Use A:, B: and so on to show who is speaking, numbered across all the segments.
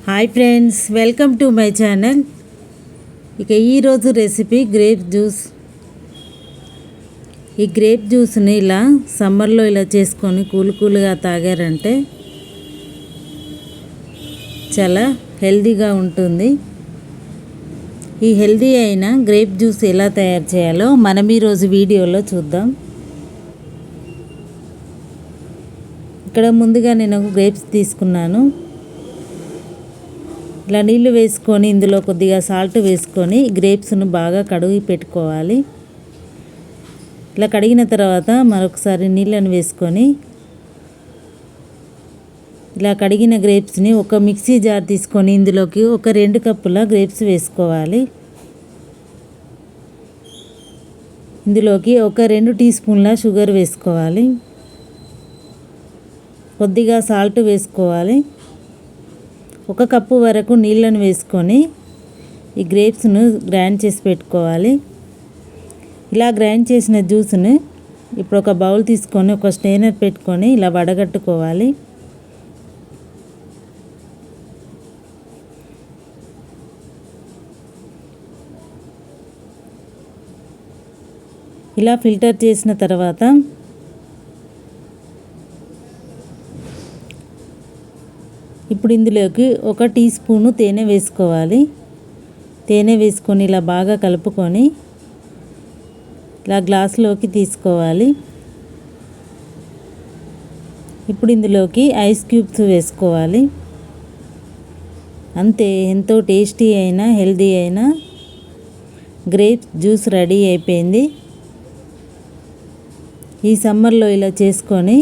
A: Hi friends, welcome to my channel. ఇక ఈరోజు recipe grape juice. ఈ గ్రేప్ జ్యూస్ని ఇలా సమ్మర్లో ఇలా చేసుకొని కూల్గా తాగారంటే చాలా హెల్తీగా ఉంటుంది. ఈ హెల్తీ అయిన గ్రేప్ జ్యూస్ ఎలా తయారు చేయాలో మనం ఈరోజు వీడియోలో చూద్దాం. ఇక్కడ ముందుగా నేను గ్రేప్స్ తీసుకున్నాను. ఇలా నీళ్ళు వేసుకొని ఇందులో కొద్దిగా సాల్ట్ వేసుకొని గ్రేప్స్ను బాగా కడిగి పెట్టుకోవాలి. ఇలా కడిగిన తర్వాత మరొకసారి నీళ్ళను వేసుకొని ఇలా కడిగిన గ్రేప్స్ని ఒక మిక్సీ జార్ తీసుకొని ఇందులోకి ఒక 2 కప్పుల గ్రేప్స్ వేసుకోవాలి. ఇందులోకి ఒక 2 టీ స్పూన్ల షుగర్ వేసుకోవాలి. కొద్దిగా సాల్ట్ వేసుకోవాలి. 1 కప్పు వరకు నీళ్ళను వేసుకొని ఈ గ్రేప్స్ను గ్రైండ్ చేసి పెట్టుకోవాలి. ఇలా గ్రైండ్ చేసిన జ్యూస్ను ఇప్పుడు ఒక బౌల్ తీసుకొని ఒక స్ట్రైనర్ పెట్టుకొని ఇలా వడగట్టుకోవాలి. ఇలా ఫిల్టర్ చేసిన తర్వాత ఇప్పుడు ఇందులోకి 1 టీ స్పూను తేనె వేసుకోవాలి. తేనె వేసుకొని ఇలా బాగా కలుపుకొని ఇలా గ్లాసులోకి తీసుకోవాలి. ఇప్పుడు ఇందులోకి ఐస్ క్యూబ్స్ వేసుకోవాలి. అంతే, ఎంతో టేస్టీ అయిన హెల్తీ అయిన గ్రేప్ జ్యూస్ రెడీ అయిపోయింది. ఈ సమ్మర్లో ఇలా చేసుకొని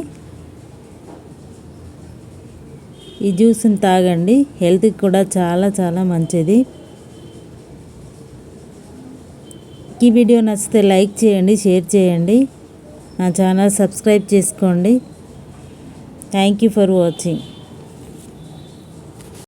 A: ఈ జ్యూస్ని తాగండి. హెల్త్కి కూడా చాలా మంచిది. ఈ వీడియో నచ్చితే లైక్ చేయండి, షేర్ చేయండి. నా ఛానల్ సబ్స్క్రైబ్ చేసుకోండి. Thank you for watching.